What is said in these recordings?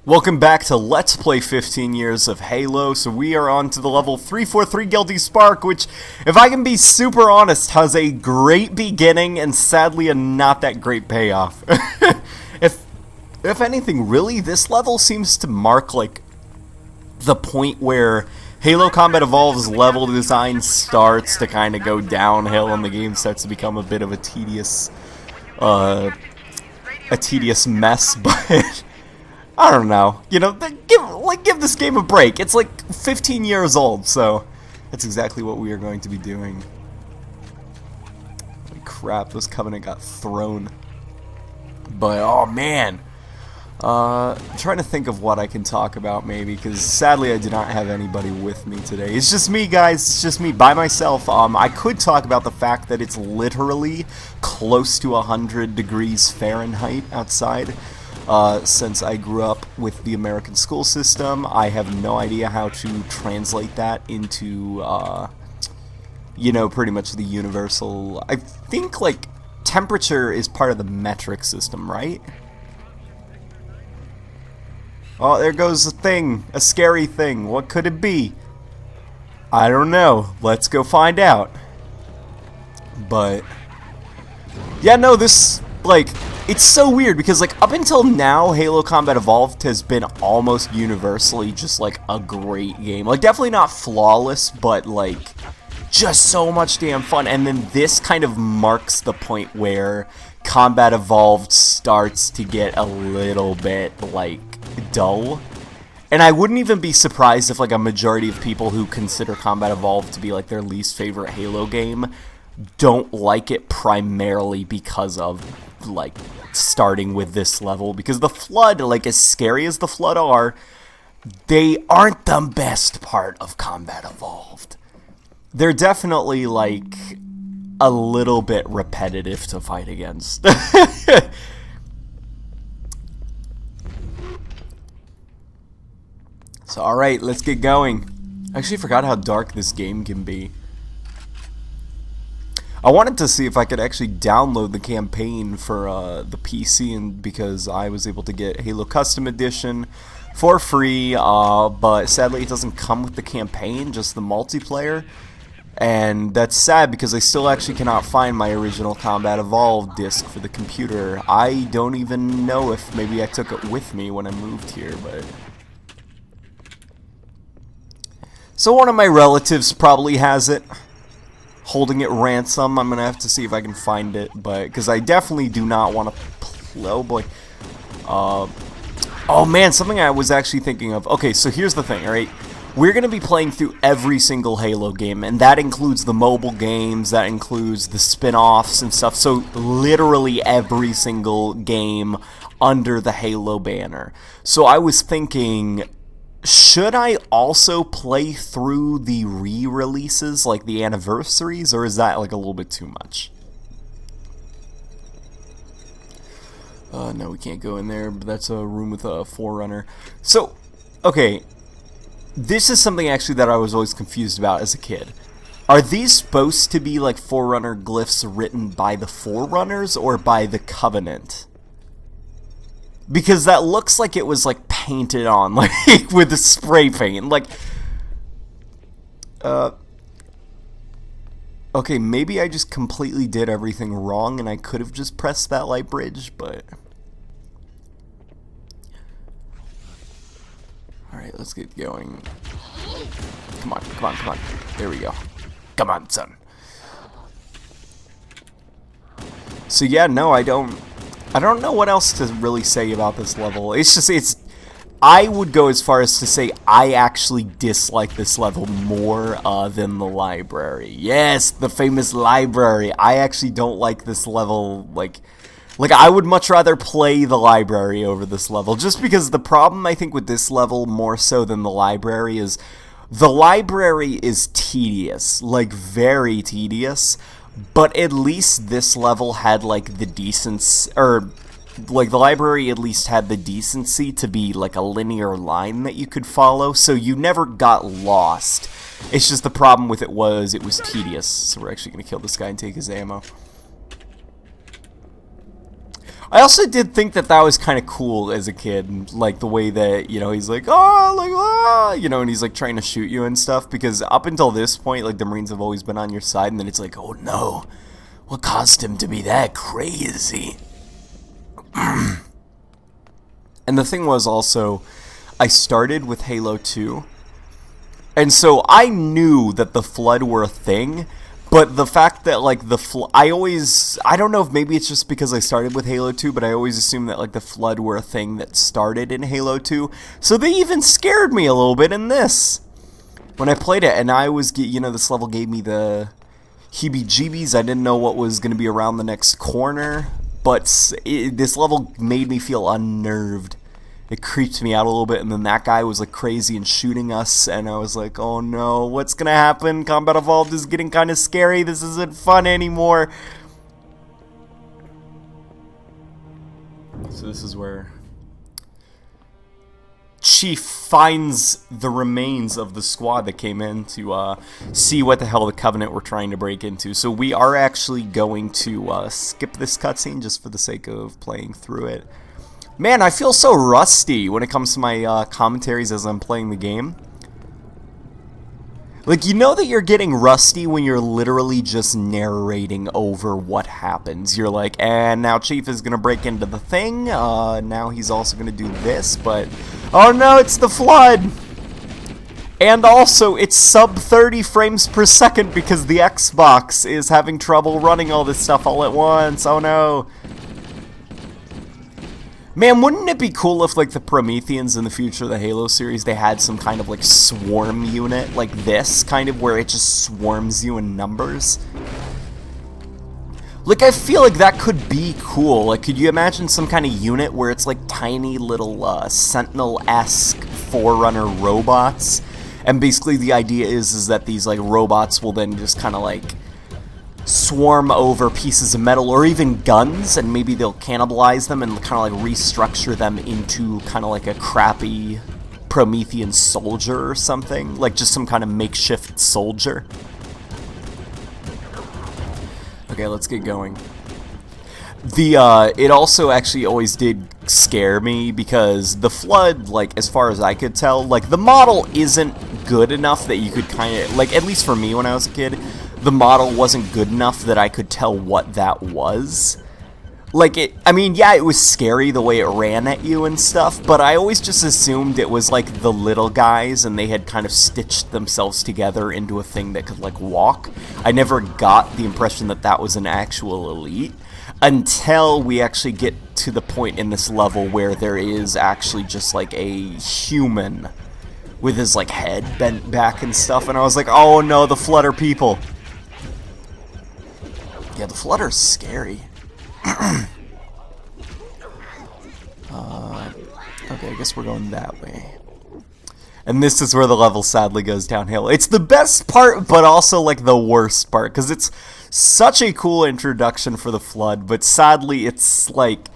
Welcome back to Let's Play 15 Years of Halo. So we are on to the level 343 Guilty Spark, which, if I can be super honest, has a great beginning and sadly a not that great payoff. If anything, really, this level seems to mark, like, the point where Halo Combat Evolved's level design starts to kind of go downhill and the game starts to become a bit of a tedious mess, but I don't know. You know, give this game a break. It's like 15 years old, so that's exactly what we are going to be doing. Holy crap, this Covenant got thrown. But, oh man. I'm trying to think of what I can talk about, maybe, because sadly I do not have anybody with me today. It's just me, guys. It's just me by myself. I could talk about the fact that it's literally close to 100 degrees Fahrenheit outside. Since I grew up with the American school system, I have no idea how to translate that into, you know, pretty much the universal. I think, like, temperature is part of the metric system, right? Oh, there goes a thing, a scary thing. What could it be? I don't know. Let's go find out. But yeah, no, this, like, it's so weird because, like, up until now, Halo Combat Evolved has been almost universally just, like, a great game. Like, definitely not flawless, but, like, just so much damn fun. And then this kind of marks the point where Combat Evolved starts to get a little bit, like, dull. And I wouldn't even be surprised if, like, a majority of people who consider Combat Evolved to be, like, their least favorite Halo game don't like it primarily because of, like, starting with this level. Because the Flood, like, as scary as the Flood are, they aren't the best part of Combat Evolved. They're definitely, like, a little bit repetitive to fight against. So, alright, let's get going. I actually forgot how dark this game can be. I wanted to see if I could actually download the campaign for the PC, and because I was able to get Halo Custom Edition for free, but sadly it doesn't come with the campaign, just the multiplayer. And that's sad because I still actually cannot find my original Combat Evolved disc for the computer. I don't even know if maybe I took it with me when I moved here, but so one of my relatives probably has it, holding it ransom. I'm gonna have to see if I can find it, but because I definitely do not want to play. Oh boy. Oh man, something I was actually thinking of. Okay, so here's the thing, alright? We're gonna be playing through every single Halo game, and that includes the mobile games, that includes the spin-offs and stuff, so literally every single game under the Halo banner. So I was thinking, should I also play through the re-releases, like the anniversaries, or is that like a little bit too much? No, we can't go in there, but that's a room with a Forerunner. So, okay, this is something actually that I was always confused about as a kid. Are these supposed to be like Forerunner glyphs written by the Forerunners or by the Covenant? Because that looks like it was, like, painted on, like, with the spray paint. Like, okay, maybe I just completely did everything wrong and I could have just pressed that light bridge, but alright, let's get going. Come on, come on, come on. There we go. Come on, son. So yeah, no, I don't know what else to really say about this level. It's just, I would go as far as to say I actually dislike this level more than the library. Yes, the famous library. I actually don't like this level. Like I would much rather play the library over this level. Just because the problem, I think, with this level more so than the library is the library is tedious. Like, very tedious. But at least this level had, like, the decency, or, like, the library at least had the decency to be, like, a linear line that you could follow, so you never got lost. It's just the problem with it was tedious. So we're actually going to kill this guy and take his ammo. I also did think that that was kind of cool as a kid, like the way that, you know, he's like, oh, like, ah, you know, and he's like trying to shoot you and stuff, because up until this point, like, the Marines have always been on your side, and then it's like, oh no, what caused him to be that crazy? And the thing was also, I started with Halo 2, and so I knew that the Flood were a thing. But the fact that, like, I don't know if maybe it's just because I started with Halo 2, but I always assumed that, like, the Flood were a thing that started in Halo 2. So they even scared me a little bit in this. When I played it, and I was, you know, this level gave me the heebie-jeebies. I didn't know what was going to be around the next corner. But this level made me feel unnerved. It creeped me out a little bit, and then that guy was like crazy and shooting us, and I was like, oh no, what's gonna happen? Combat Evolved is getting kind of scary, this isn't fun anymore. So this is where Chief finds the remains of the squad that came in to see what the hell the Covenant were trying to break into. So we are actually going to skip this cutscene just for the sake of playing through it. Man, I feel so rusty when it comes to my commentaries as I'm playing the game. Like, you know that you're getting rusty when you're literally just narrating over what happens. You're like, and now Chief is going to break into the thing. Now he's also going to do this, but... oh no, it's the Flood! And also, it's sub 30 frames per second because the Xbox is having trouble running all this stuff all at once. Oh no. Man, wouldn't it be cool if, like, the Prometheans in the future of the Halo series, they had some kind of, like, swarm unit like this, kind of where it just swarms you in numbers? Like, I feel like that could be cool. Like, could you imagine some kind of unit where it's, like, tiny little, Sentinel-esque Forerunner robots? And basically the idea is that these, like, robots will then just kind of, like, swarm over pieces of metal or even guns, and maybe they'll cannibalize them and kind of like restructure them into kind of like a crappy Promethean soldier or something, like just some kind of makeshift soldier. Okay, let's get going. It also actually always did scare me because the Flood, like, as far as I could tell, like, the model isn't good enough that you could kind of, like, at least for me when I was a kid, the model wasn't good enough that I could tell what that was. Like, I mean, yeah, it was scary the way it ran at you and stuff, but I always just assumed it was, like, the little guys, and they had kind of stitched themselves together into a thing that could, like, walk. I never got the impression that that was an actual elite, until we actually get to the point in this level where there is actually just, like, a human with his, like, head bent back and stuff, and I was like, oh no, the Flood are people. Yeah, the Flood are scary. Okay, I guess we're going that way. And this is where the level sadly goes downhill. It's the best part, but also like the worst part, because it's such a cool introduction for the Flood, but sadly it's like,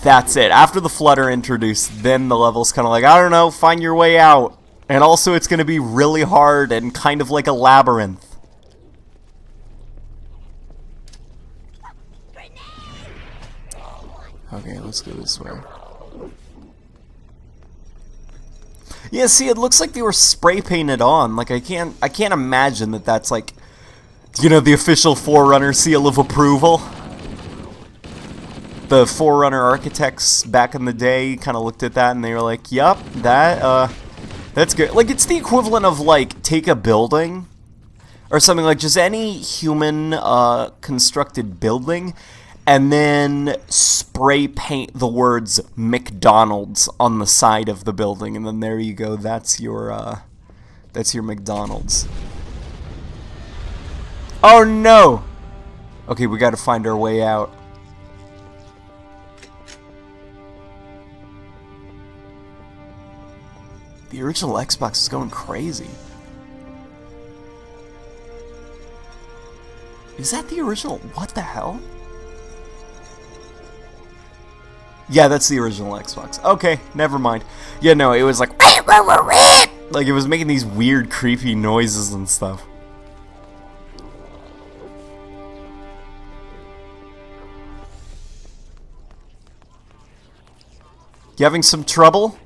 that's it. After the Flood are introduced, then the level's kind of like, I don't know, find your way out. And also it's going to be really hard and kind of like a labyrinth. Okay, let's go this way. Yeah, see, it looks like they were spray painted on. Like, I can't imagine that that's like, you know, the official Forerunner seal of approval. The Forerunner architects back in the day kind of looked at that and they were like, yup, that's good. Like, it's the equivalent of, like, take a building or something, like just any human constructed building, and then spray paint the words McDonald's on the side of the building, and then there you go. That's your McDonald's. Oh no! Okay, we gotta find our way out. The original Xbox is going crazy. Is that the original? What the hell? Yeah, that's the original Xbox. Okay, never mind. Yeah, no, it was like... like, it was making these weird, creepy noises and stuff. You having some trouble?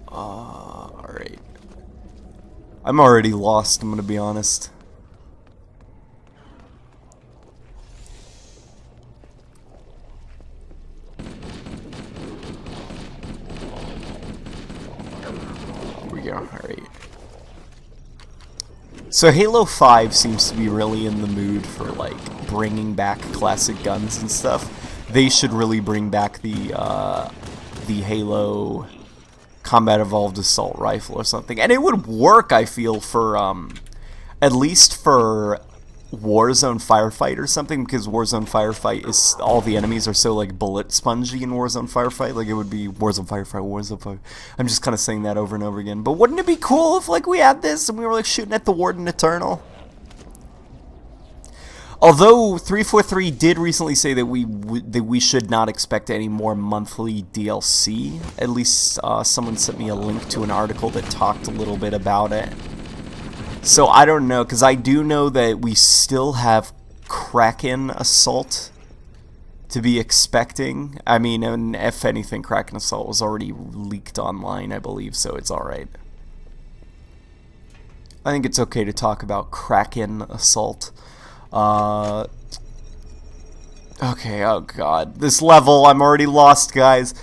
Alright. I'm already lost, I'm gonna be honest. Here we go, alright. So Halo 5 seems to be really in the mood for, like, bringing back classic guns and stuff. They should really bring back the Halo Combat Evolved Assault Rifle or something. And it would work, I feel, for, at least for Warzone Firefight or something, because Warzone Firefight is, all the enemies are so, like, bullet spongy in Warzone Firefight. Like, it would be Warzone Firefight, Warzone Firefight. I'm just kind of saying that over and over again. But wouldn't it be cool if, like, we had this and we were, like, shooting at the Warden Eternal? Although 343 did recently say that we should not expect any more monthly DLC. At least someone sent me a link to an article that talked a little bit about it. So I don't know, because I do know that we still have Kraken Assault to be expecting. I mean, and if anything, Kraken Assault was already leaked online, I believe, so it's alright. I think it's okay to talk about Kraken Assault. Okay, oh god. This level, I'm already lost, guys.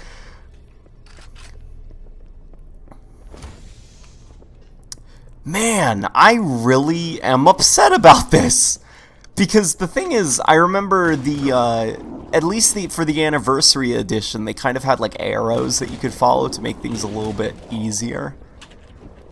Man, I really am upset about this. Because the thing is, I remember the, at least for the anniversary edition, they kind of had like arrows that you could follow to make things a little bit easier.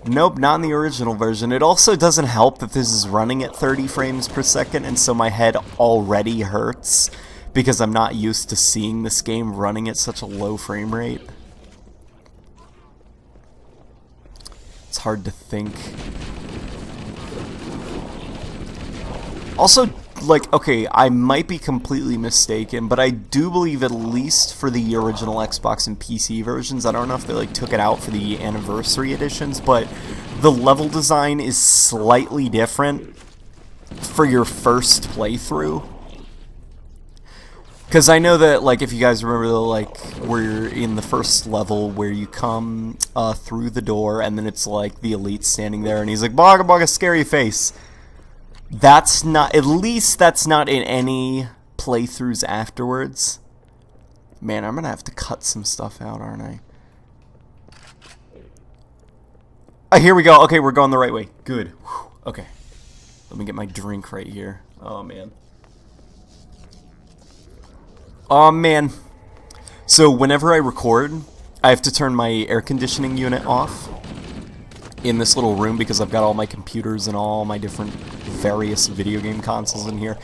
Nope, not in the original version. It also doesn't help that this is running at 30 frames per second, and so my head already hurts because I'm not used to seeing this game running at such a low frame rate. It's hard to think. Also, like, okay, I might be completely mistaken, but I do believe at least for the original Xbox and PC versions, I don't know if they, like, took it out for the anniversary editions, but the level design is slightly different for your first playthrough. Because I know that, like, if you guys remember, like, where you're in the first level where you come through the door, and then it's, like, the elite standing there, and he's like, "Bogga bogga, scary face." That's not, at least that's not in any playthroughs afterwards. Man, I'm gonna have to cut some stuff out, aren't I? Oh, here we go. Okay, we're going the right way. Good. Whew. Okay. Let me get my drink right here. Oh, man. Oh, man. So, whenever I record, I have to turn my air conditioning unit off in this little room because I've got all my computers and all my different various video game consoles in here.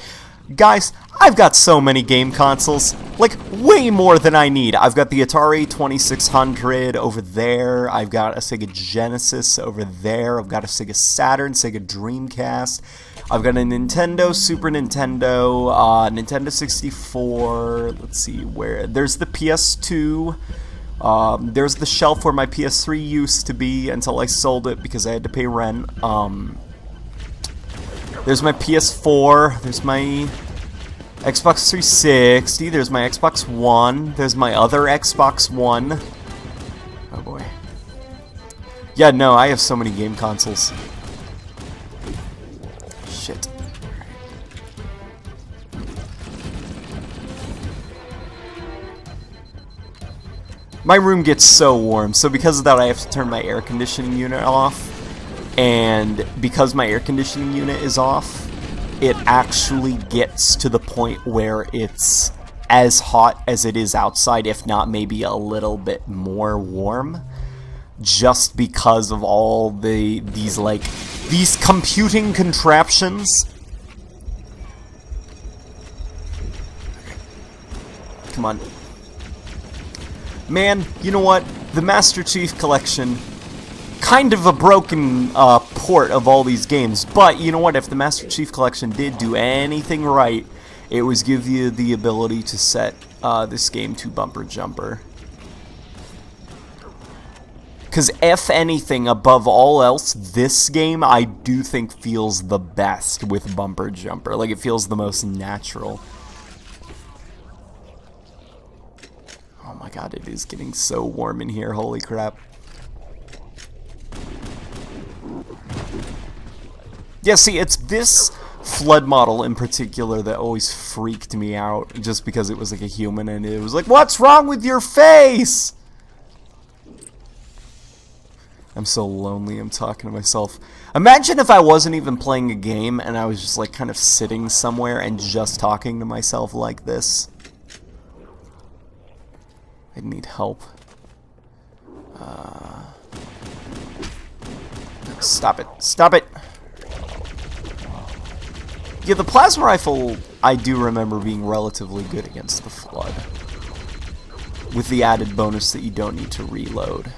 Guys, I've got so many game consoles, like way more than I need. I've got the Atari 2600 over there, I've got a Sega Genesis over there, I've got a Sega Saturn, Sega Dreamcast, I've got a Nintendo, Super Nintendo, Nintendo 64, let's see where, there's the PS2, there's the shelf where my PS3 used to be until I sold it because I had to pay rent. There's my PS4, there's my Xbox 360, there's my Xbox One, there's my other Xbox One. Oh boy. Yeah, no, I have so many game consoles. Shit. My room gets so warm, so because of that I have to turn my air conditioning unit off. And because my air conditioning unit is off, it actually gets to the point where it's as hot as it is outside, if not maybe a little bit more warm, just because of all these computing contraptions. Come on. Man, you know what? The Master Chief Collection, kind of a broken port of all these games, but you know what? If the Master Chief Collection did do anything right, it was give you the ability to set this game to bumper jumper. Because if anything, above all else, this game I do think feels the best with bumper jumper. Like, it feels the most natural. my god, it is getting so warm in here, holy crap. Yeah, see, it's this flood model in particular that always freaked me out, just because it was like a human and it was like, what's wrong with your face? I'm so lonely, I'm talking to myself. Imagine if I wasn't even playing a game and I was just like kind of sitting somewhere and just talking to myself like this. I need help. Stop it. Stop it! Yeah, the plasma rifle, I do remember being relatively good against the flood. With the added bonus that you don't need to reload.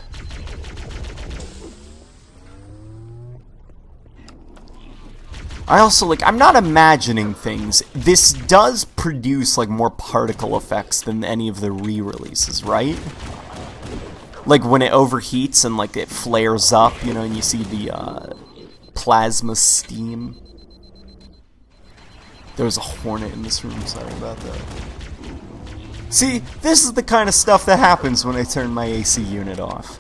I also, like, I'm not imagining things. This does produce, like, more particle effects than any of the re-releases, right? Like, when it overheats and, like, it flares up, you know, and you see the, plasma steam. There's a hornet in this room, sorry about that. See, this is the kind of stuff that happens when I turn my AC unit off.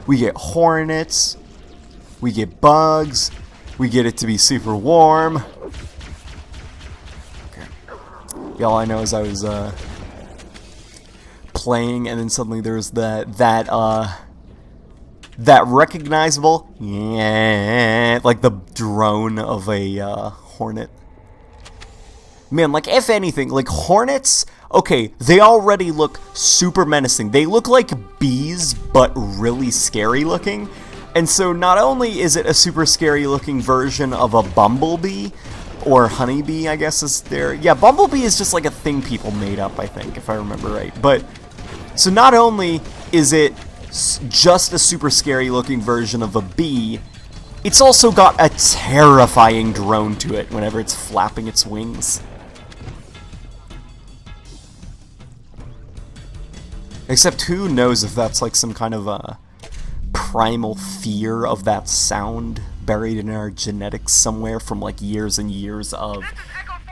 We get hornets. We get bugs. We get it to be super warm. Okay. Yeah, all I know is I was playing, and then suddenly there was that recognizable, yeah, like the drone of a hornet. Man, like, if anything, like, hornets, okay, they already look super menacing. They look like bees, but really scary looking. And so not only is it a super scary looking version of a bumblebee, or honeybee, I guess is there. Yeah, bumblebee is just like a thing people made up, I think, if I remember right. But, so not only is it just a super scary looking version of a bee, it's also got a terrifying drone to it whenever it's flapping its wings. Except who knows if that's like some kind of a primal fear of that sound buried in our genetics somewhere from like years and years of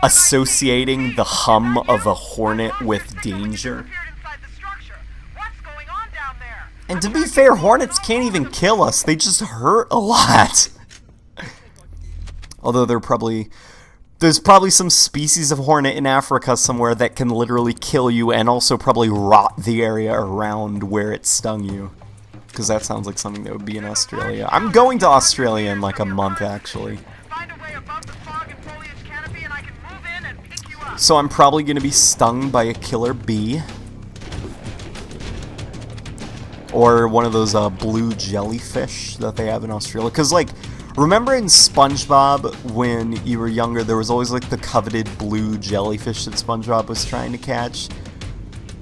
associating the hum of a hornet with danger. And to be fair, hornets can't even kill us, they just hurt a lot. Although there's probably some species of hornet in Africa somewhere that can literally kill you and also probably rot the area around where it stung you. Because that sounds like something that would be in Australia. I'm going to Australia in like a month, actually. So I'm probably going to be stung by a killer bee. Or one of those blue jellyfish that they have in Australia. Because, like, remember in SpongeBob when you were younger, there was always like the coveted blue jellyfish that SpongeBob was trying to catch?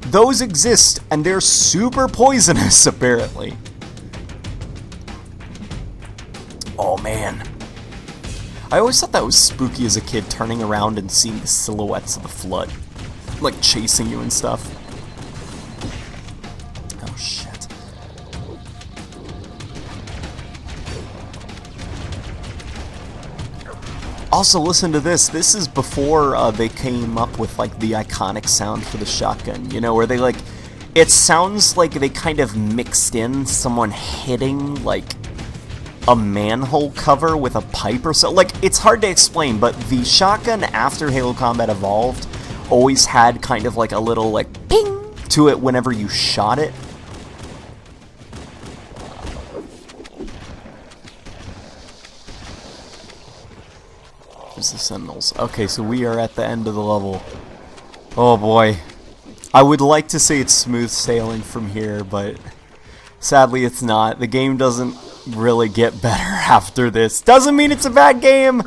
Those exist, and they're super poisonous, apparently. Oh, man. I always thought that was spooky as a kid, turning around and seeing the silhouettes of the flood. Like, chasing you and stuff. Oh, shit. Also, listen to this. This is before they came up with, like, the iconic sound for the shotgun. You know, where they, like... It sounds like they kind of mixed in someone hitting, like, a manhole cover with a pipe or so. Like, it's hard to explain, but the shotgun after Halo Combat Evolved always had kind of, like, a little, like, ping to it whenever you shot it. There's the Sentinels. Okay, so we are at the end of the level. Oh boy. I would like to say it's smooth sailing from here, but sadly it's not. The game doesn't really get better after this. Doesn't mean it's a bad game.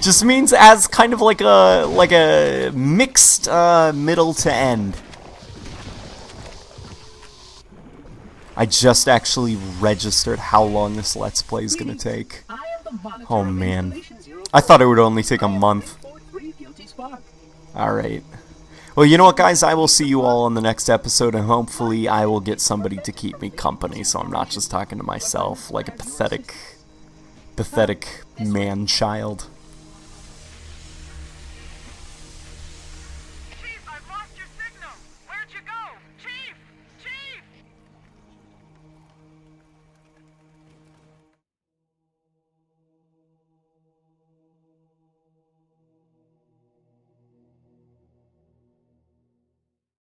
Just means as kind of like a mixed middle to end. I just actually registered how long this Let's Play is going to take. Oh man. I thought it would only take a month. Alright. Well, you know what, guys? I will see you all on the next episode, and hopefully I will get somebody to keep me company, so I'm not just talking to myself like a pathetic man-child.